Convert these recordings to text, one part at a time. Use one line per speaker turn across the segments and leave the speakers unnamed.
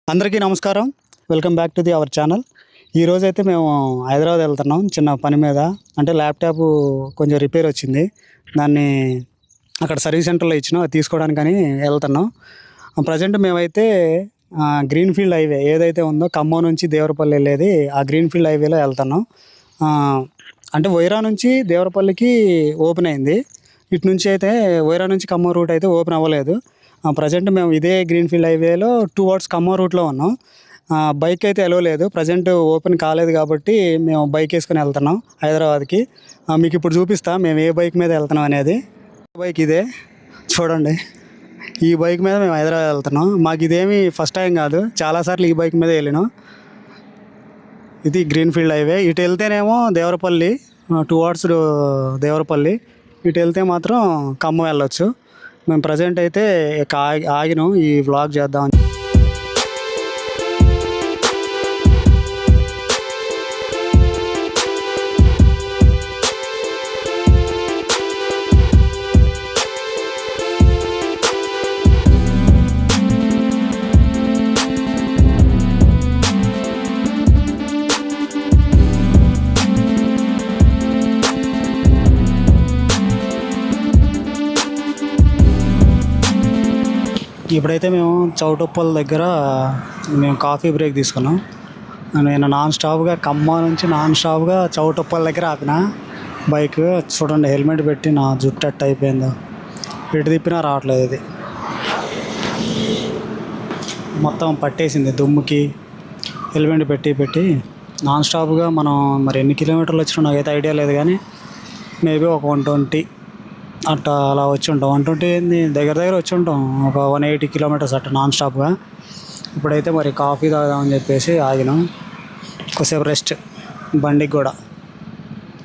అందరికీ నమస్కారం. Welcome back to our channel. ఈరోజైతే మేము హైదరాబాద్ వెళ్తున్నాం చిన్న పని మీద. అంటే ల్యాప్టాప్ కొంచెం రిపేర్ వచ్చింది, దాన్ని అక్కడ సర్వీస్ సెంటర్లో ఇచ్చినాం, అది తీసుకోవడానికని వెళ్తున్నాం. ప్రజెంట్ మేమైతే గ్రీన్ఫీల్డ్ హైవే ఏదైతే ఉందో ఖమ్మం నుంచి దేవరపల్లి వెళ్ళేది, ఆ గ్రీన్ఫీల్డ్ హైవేలో వెళ్తున్నాం. అంటే వైరా నుంచి దేవరపల్లికి ఓపెన్ అయింది, ఇటు నుంచి అయితే వైరా నుంచి ఖమ్మం రూట్ అయితే ఓపెన్ అవ్వలేదు. ప్రజెంట్ మేము ఇదే గ్రీన్ఫీల్డ్ హైవేలో టువర్డ్స్ ఖమ్మం రూట్లో ఉన్నాం. బైక్ అయితే లేదు, ప్రజెంట్ ఓపెన్ కాలేదు కాబట్టి మేము బైక్ వేసుకొని వెళ్తున్నాం హైదరాబాద్కి. మీకు ఇప్పుడు చూపిస్తా మేము ఏ బైక్ మీద వెళ్తున్నాం అనేది. బైక్ ఇదే చూడండి, ఈ బైక్ మీద మేము హైదరాబాద్ వెళ్తున్నాం. మాకు ఇదేమి ఫస్ట్ టైం కాదు, చాలాసార్లు ఈ బైక్ మీద వెళ్ళినాం. ఇది గ్రీన్ఫీల్డ్ హైవే. ఇటు వెళ్తేనేమో దేవరపల్లి, టువర్డ్స్ దేవరపల్లి. ఇటు వెళ్తే మాత్రం ఖమ్మం వెళ్ళొచ్చు. మేము ప్రజెంట్ అయితే ఆగినాం ఈ వ్లాగ్ చేద్దామని. ఇప్పుడైతే మేము చౌటుప్పల్ దగ్గర మేము కాఫీ బ్రేక్ తీసుకున్నాం. నేను నాన్ స్టాప్గా ఖమ్మం నుంచి నాన్ స్టాప్గా చౌటుప్పల్ దగ్గర ఆపిన బైక్. చూడండి, హెల్మెట్ పెట్టి నా జుట్టు అట్ట అయిపోయిందో, ఎటు తిప్పినా రావట్లేదు. ఇది మొత్తం పట్టేసింది దుమ్ముకి. హెల్మెట్ పెట్టి నాన్ స్టాప్గా మనం మరి ఎన్ని కిలోమీటర్లు వచ్చినా నాకైతే ఐడియా లేదు, కానీ మేబీ ఒక 120 అట్లా అలా వచ్చి ఉంటాం. 120 ఏంది, దగ్గర వచ్చి ఉంటాం, ఒక 180 కిలోమీటర్స్ అట్లా నాన్ స్టాప్గా. ఇప్పుడైతే మరి కాఫీ తాగుదామని చెప్పేసి ఆగినాం, కొద్దిసేపు రెస్ట్. బండికి కూడా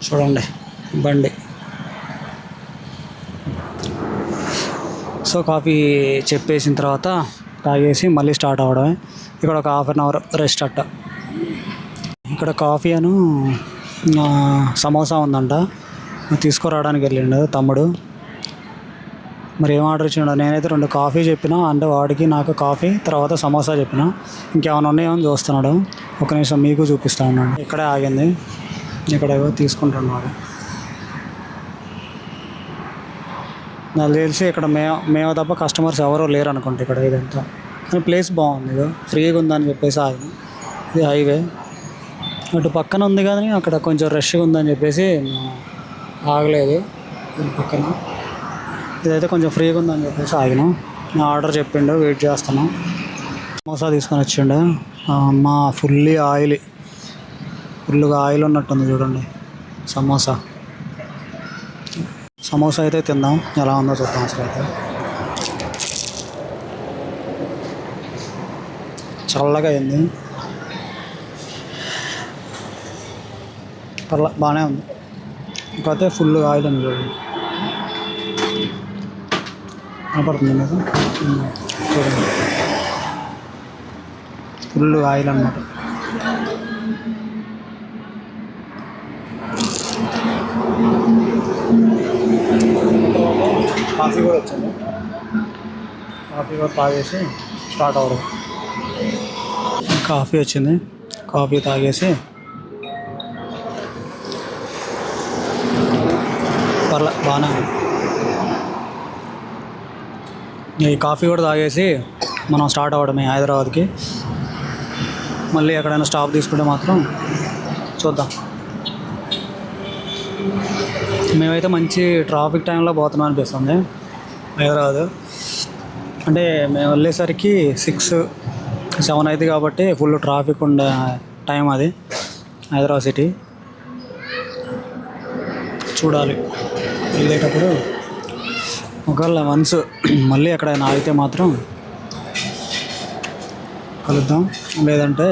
చూడండి బండి. సో కాఫీ చెప్పేసిన తర్వాత తాగేసి మళ్ళీ స్టార్ట్ అవ్వడమే. ఇక్కడ ఒక హాఫ్ అన్ అవర్ రెస్ట్ అట్ట. ఇక్కడ కాఫీ అను సమోసా ఉందంట, తీసుకురావడానికి వెళ్ళిండు తమ్ముడు. మరి ఏం ఆర్డర్ ఇచ్చిండో. నేనైతే 2 కాఫీ చెప్పిన, అంటే వాడికి నాకు కాఫీ, తర్వాత సమోసా చెప్పిన. ఇంకేమైనా ఉన్నాయో అని చూస్తున్నాడు. ఒక నిమిషం మీకు చూపిస్తా ఉన్నాడు. ఇక్కడే ఆగింది, ఇక్కడ తీసుకుంటున్నాడు. నాకు తెలిసి ఇక్కడ మేము తప్ప కస్టమర్స్ ఎవరో లేరు అనుకుంటా ఇక్కడ. ఇదంతా కానీ ప్లేస్ బాగుంది, ఫ్రీగా ఉందని చెప్పేసి ఆగింది. ఇది హైవే, అటు పక్కన ఉంది కానీ అక్కడ కొంచెం రష్గా ఉందని చెప్పేసి ఆగలేదు. పక్కన ఇదైతే కొంచెం ఫ్రీగా ఉందని చెప్పేసి ఆగినాం. నా ఆర్డర్ చెప్పిండు, వెయిట్ చేస్తున్నాం. సమోసా తీసుకొని వచ్చిండు. మా ఫుల్గా ఆయిల్ ఉన్నట్టుంది చూడండి. సమోసా అయితే తిందాం, ఎలా ఉందో చూద్దాం. అసలు అయితే చల్లగా అయింది, బాగానే ఉంది. ఇంకైతే ఫుల్ ఆయిల్ ఉంది చూడండి, కనపడుతుంది మీకు చూడండి. ఫుల్ ఆయిల్ అన్నమాట. కాఫీ కూడా వచ్చింది, కాఫీ కూడా తాగేసి స్టార్ట్ అవ్వడం. కాఫీ వచ్చింది, కాఫీ తాగేసి బాగానే ఉంది. ఈ కాఫీ కూడా తాగేసి మనం స్టార్ట్ అవ్వడమే హైదరాబాద్కి. మళ్ళీ ఎక్కడైనా స్టాప్ తీసుకుంటే మాత్రం చూద్దాం. మేమైతే మంచి ట్రాఫిక్ టైంలో పోతున్నాం అనిపిస్తుంది హైదరాబాద్. అంటే మేము వెళ్ళేసరికి 6-7 అయితే కాబట్టి ఫుల్ ట్రాఫిక్ ఉండే టైం అది హైదరాబాద్ సిటీ. చూడాలి వెళ్ళేటప్పుడు, ఒకవేళ వన్స్ మళ్ళీ ఎక్కడైనా ఆగితే మాత్రం కలుద్దాం, లేదంటే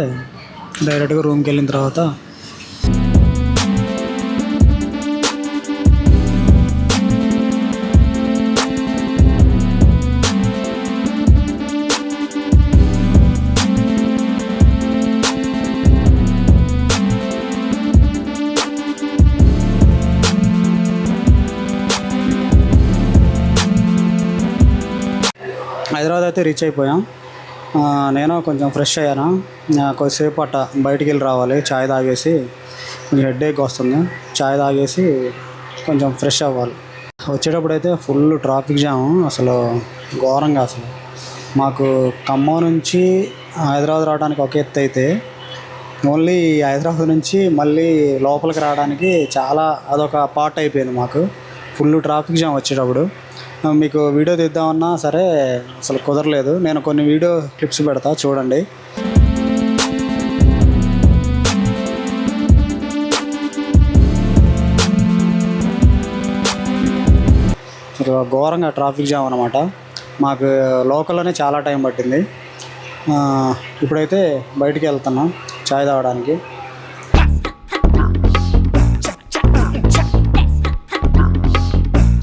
డైరెక్ట్గా రూమ్కి వెళ్ళిన తర్వాత. హైదరాబాద్ అయితే రీచ్ అయిపోయాం. నేను కొంచెం ఫ్రెష్ అయ్యాను. కొద్దిసేపు అట్ట బయటికి వెళ్ళి రావాలి. చాయ్ తాగేసి కొంచెం హెడేక్ వస్తుంది. చాయ్ తాగేసి కొంచెం ఫ్రెష్ అవ్వాలి. వచ్చేటప్పుడు అయితే ఫుల్ ట్రాఫిక్ జామ్, అసలు ఘోరంగా. అసలు మాకు ఖమ్మం నుంచి హైదరాబాద్ రావడానికి ఒక ఎత్తు అయితే, ఓన్లీ హైదరాబాద్ నుంచి మళ్ళీ లోపలికి రావడానికి చాలా అదొక పార్ట్ అయిపోయింది మాకు. ఫుల్ ట్రాఫిక్ జామ్ వచ్చేటప్పుడు. మీకు వీడియో తీద్దామన్నా సరే అసలు కుదరలేదు. నేను కొన్ని వీడియో క్లిప్స్ పెడతా, చూడండి. ఘోరంగా ట్రాఫిక్ జామ్ అనమాట. మాకు లోకల్లోనే చాలా టైం పట్టింది. ఇప్పుడైతే బయటికి వెళ్తున్నాం చాయ్ తాగడానికి.